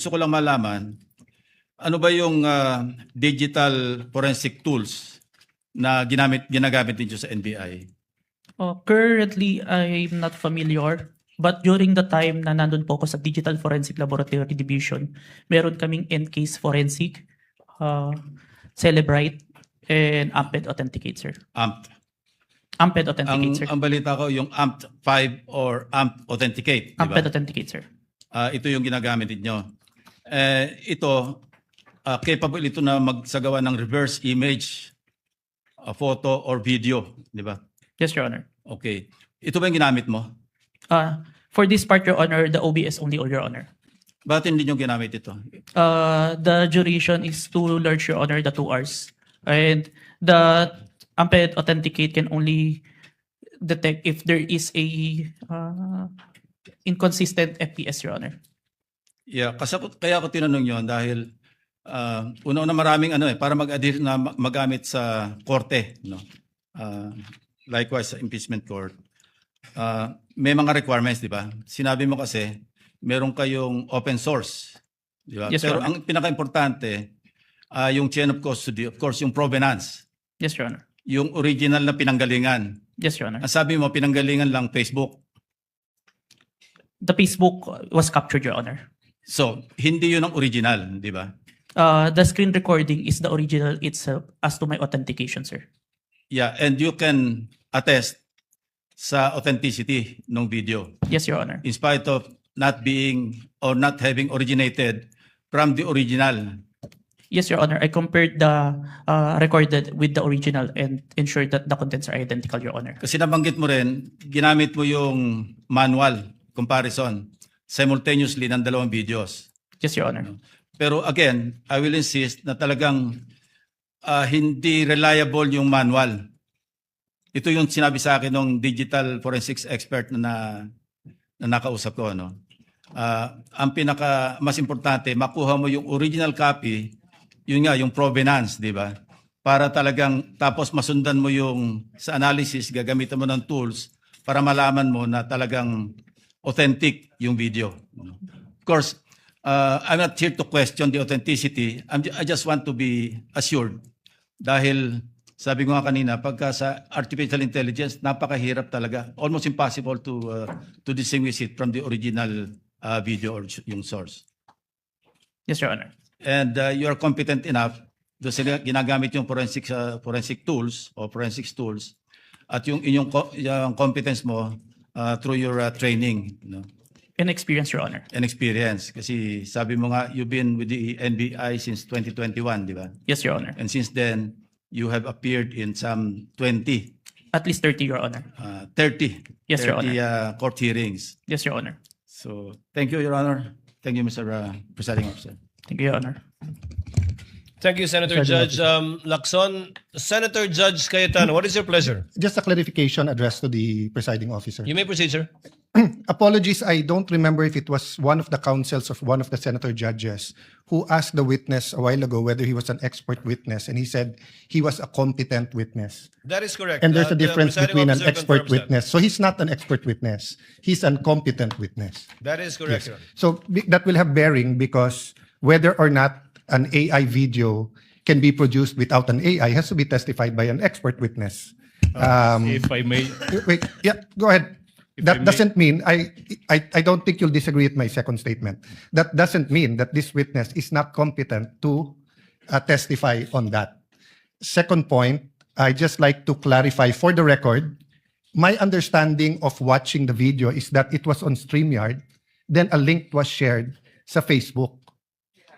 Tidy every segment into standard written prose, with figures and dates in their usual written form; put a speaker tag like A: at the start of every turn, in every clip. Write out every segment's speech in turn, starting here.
A: Gusto ko lang malaman, ano ba yung digital forensic tools na ginagamit ninyo sa NBI?
B: Currently, I'm not familiar. But during the time na nandun po ako sa Digital Forensic Laboratory Division, meron kaming Encase Forensic, Celebrite, and Amped Authenticate, sir.
A: AMP.
B: Amped Authenticate, sir.
A: Ang balita ko, yung AMP 5 or AMP Authenticate, di ba?
B: Amped Authenticate, sir.
A: Ito yung ginagamit ninyo. Ito, capable ito na magsagawa ng reverse image, photo or video, di ba?
B: Yes, Your Honor.
A: Okay. Ito ba yung ginamit mo?
B: For this part, Your Honor, the OBS only, Your Honor.
A: Bakit hindi nyo ginamit ito?
B: The duration is too large, Your Honor, the 2 hours. And the Amped Authenticate can only detect if there is a inconsistent FPS, Your Honor.
A: Yeah, kaya ako tinanong yon dahil una-una maraming para mag-adhere na magamit sa korte, no? Likewise sa impeachment court. May mga requirements, di ba? Sinabi mo kasi meron kayong open source, di ba?
B: Yes,
A: Pero
B: Your Honor.
A: ang pinaka-importante yung chain of custody, of course, yung provenance,
B: Yes, Your Honor.
A: yung original na pinanggalingan.
B: Yes, Your Honor.
A: Ang sabi mo pinanggalingan lang Facebook.
B: The Facebook was captured, Your Honor.
A: So, hindi yun ang original, di ba?
B: The screen recording is the original itself as to my authentication, sir.
A: Yeah, and you can attest sa authenticity ng video
B: Yes, Your Honor.
A: in spite of not being or not having originated from the original.
B: Yes, Your Honor. I compared the recorded with the original and ensured that the contents are identical, Your Honor.
A: Kasi nabanggit mo rin, ginamit mo yung manual comparison simultaneously ng dalawang videos.
B: Yes, Your Honor.
A: Pero again, I will insist na talagang hindi reliable yung manual. Ito yung sinabi sa akin ng digital forensics expert na nakausap ko. No? Ang pinaka mas importante, makuha mo yung original copy, yun nga, yung provenance, di ba? Para talagang, tapos masundan mo yung sa analysis, gagamitan mo ng tools para malaman mo na talagang authentic yung video. Of course, I'm not here to question the authenticity. I just want to be assured. Dahil, sabi ko nga kanina, pagka sa artificial intelligence, napakahirap talaga. Almost impossible to distinguish it from the original video or yung source.
B: Yes, Your Honor.
A: And you are competent enough doon sila ginagamit yung forensic tools o forensics tools at yung inyong yung competence mo through your training, you know,
B: And experience, Your Honor.
A: and experience. Kasi sabi mo nga, you've been with the NBI since 2021, di ba?
B: Yes, Your Honor.
A: And since then, you have appeared in some 20,
B: At least 30, Your Honor.
A: 30,
B: Yes, Your
A: 30 court hearings.
B: Yes, Your Honor.
A: So, thank you, Your Honor. Thank you, Mr. Presiding Officer.
B: Thank you, Your Honor.
C: Thank you, Senator Judge Lacson. Senator Judge Cayetano, what is your pleasure?
D: Just a clarification addressed to the presiding officer.
C: You may proceed, sir.
D: Apologies, I don't remember if it was one of the counsels of one of the senator judges who asked the witness a while ago whether he was an expert witness, and he said he was a competent witness.
C: That is correct.
D: And there's a
C: The
D: difference
C: presiding
D: between an
C: officer
D: expert
C: confirms that.
D: witness. So he's not an expert witness. He's an competent witness.
C: That is correct, Your Honor.
D: So that will have bearing because whether or not an AI video can be produced without an AI has to be testified by an expert witness.
E: If I may,
D: Wait, yeah, go ahead.
E: If I
D: That
E: may-
D: doesn't mean, I don't think you'll disagree with my second statement. That doesn't mean that this witness is not competent to testify on that. Second point, I just like to clarify for the record, my understanding of watching the video is that it was on StreamYard, then a link was shared sa Facebook.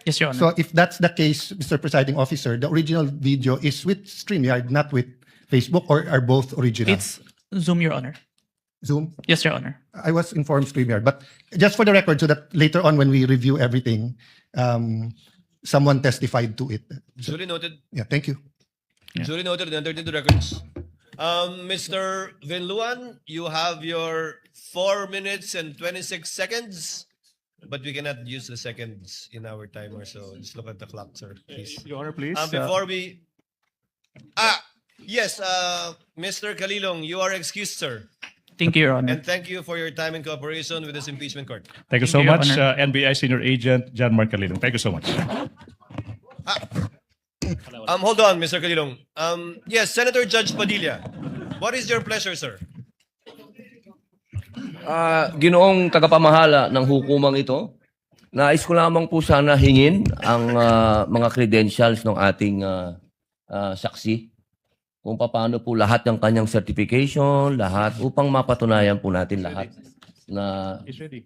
B: Yes, Your Honor.
D: So if that's the case, Mr. Presiding Officer, the original video is with StreamYard, not with Facebook, or are both original?
B: It's Zoom, Your Honor.
D: Zoom?
B: Yes, Your Honor.
D: I was informed StreamYard, but just for the record, so that later on when we review everything, someone testified to it.
C: Duly noted.
D: Yeah, thank you.
B: Yeah.
C: Duly noted and entered into records. Mr. Vinluan, you have your 4 minutes and 26 seconds, but we cannot use the seconds in our timer, so just look at the clock, sir, please.
E: Your Honor, please.
C: Before we... yes, Mr. Kalilong, you are excused, sir.
B: Thank you, Your Honor.
C: And thank you for your time and cooperation with this impeachment court.
E: Thank you
B: Thank
E: so
B: you, Your
E: much,
B: Honor.
E: NBI Senior Agent John Mark Calilong. Thank you so much.
C: Hold on, Mr. Calilong. Yes, Senator Judge Padilla. What is your pleasure, sir?
F: Ginoong tagapamahala ng hukumang ito, nais ko lamang po sana hingin ang mga credentials ng ating saksi kung paano po lahat ng kanyang certification, lahat, upang mapatunayan po natin lahat na
E: He's ready.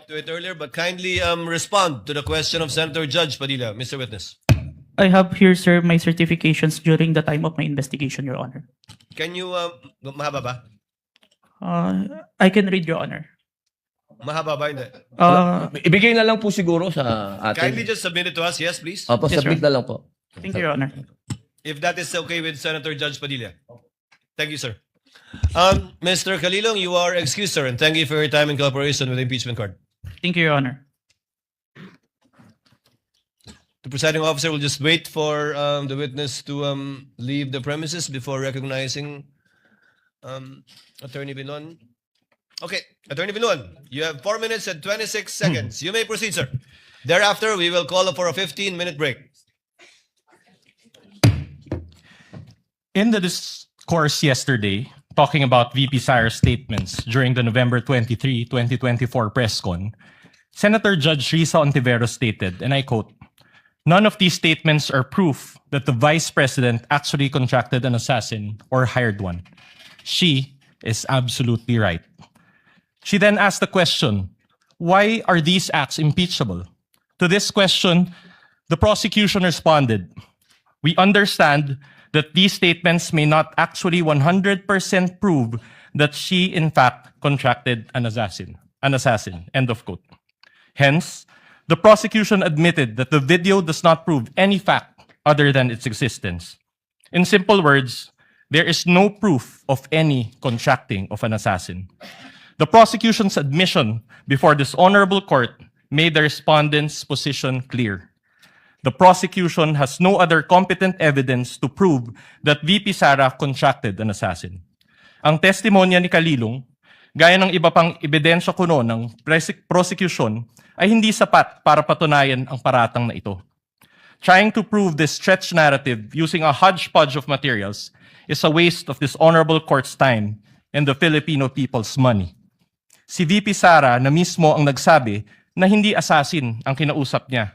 C: To it earlier, but kindly respond to the question of Senator Judge Padilla, Mr. Witness.
B: I have here, sir, my certifications during the time of my investigation, Your Honor.
C: Can you, mahaba ba?
B: I can read, Your Honor.
C: Mahaba ba? Hindi.
F: ibigay na lang po siguro sa
C: Kindly
F: atin.
C: just submit it to us. Yes, please.
F: Opo,
B: Yes,
F: submit
B: sir.
F: na lang po.
B: Thank you, Your Honor.
C: If that is okay with Senator Judge Padilla. Thank you, sir. Mr. Calilong, you are excused, sir, and thank you for your time and cooperation with the impeachment court.
B: Thank you, Your Honor.
C: The presiding officer will just wait for the witness to leave the premises before recognizing Attorney Binlon. Okay, Attorney Binlon, you have 4 minutes and 26 seconds. You may proceed, sir. Thereafter, we will call for a 15-minute break.
E: In the discourse yesterday, talking about VP Sara's statements during the November 23, 2024 press con, Senator Judge Risa Ontiveros stated, and I quote, "None of these statements are proof that the Vice President actually contracted an assassin or hired one. She is absolutely right." She then asked the question, why are these acts impeachable? To this question, the prosecution responded, "We understand that these statements may not actually 100% prove that she in fact contracted an assassin, end of quote. Hence, the prosecution admitted that the video does not prove any fact other than its existence. In simple words, there is no proof of any contracting of an assassin. The prosecution's admission before this honorable court made the respondent's position clear. The prosecution has no other competent evidence to prove that VP Sara contracted an assassin. Ang testimonya ni Calilong, gaya ng iba pang ebidensya kuno ng prosecution, ay hindi sapat para patunayan ang paratang na ito. Trying to prove this stretched narrative using a hodgepodge of materials is a waste of this honorable court's time and the Filipino people's money. Si VP Sara na mismo ang nagsabi na hindi assassin ang kinausap niya.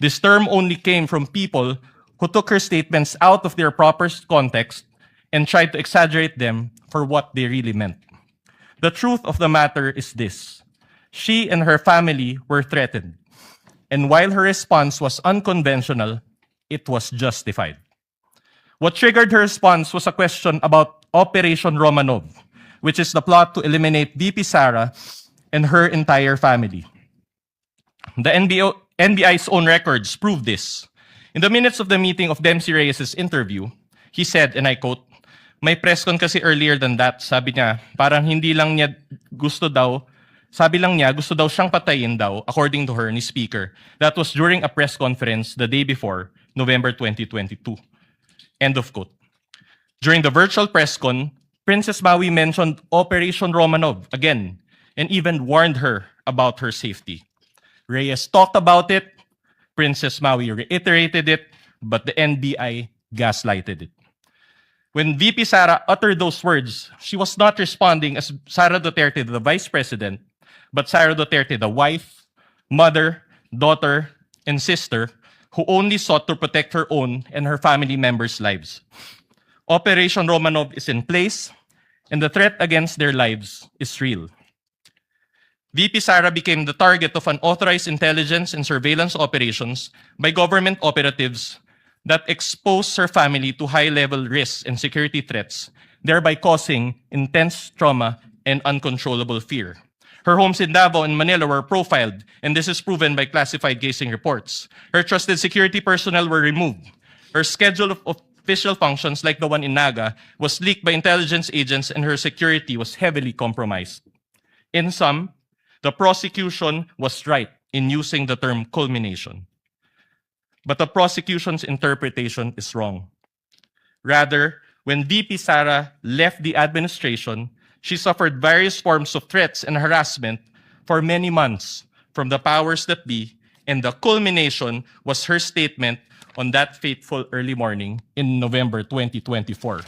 E: This term only came from people who took her statements out of their proper context and tried to exaggerate them for what they really meant. The truth of the matter is this. She and her family were threatened. And while her response was unconventional, it was justified. What triggered her response was a question about Operation Romanov, which is the plot to eliminate VP Sara and her entire family. The NBI's own records prove this. In the minutes of the meeting of Dempsey Reyes' interview, he said, and I quote, "May press con kasi earlier than that, sabi niya, parang hindi lang niya gusto daw, sabi lang niya gusto daw siyang patayin daw, according to her, ni Speaker. That was during a press conference the day before, November 2022. End of quote. During the virtual press con, Princess Maui mentioned Operation Romanov again, and even warned her about her safety. Reyes talked about it, Princess Maui reiterated it, but the NBI gaslighted it. When VP Sara uttered those words, she was not responding as Sara Duterte, the Vice President, but Sara Duterte, the wife, mother, daughter, and sister, who only sought to protect her own and her family members' lives. Operation Romanov is in place, and the threat against their lives is real. VP Sara became the target of unauthorized intelligence and surveillance operations by government operatives that exposed her family to high-level risks and security threats, thereby causing intense trauma and uncontrollable fear. Her homes in Davao and Manila were profiled, and this is proven by classified casing reports. Her trusted security personnel were removed. Her schedule of official functions, like the one in Naga, was leaked by intelligence agents, and her security was heavily compromised. In sum, the prosecution was right in using the term culmination. But the prosecution's interpretation is wrong. Rather, when VP Sara left the administration, she suffered various forms of threats and harassment for many months from the powers that be, and the culmination was her statement on that fateful early morning in November 2024.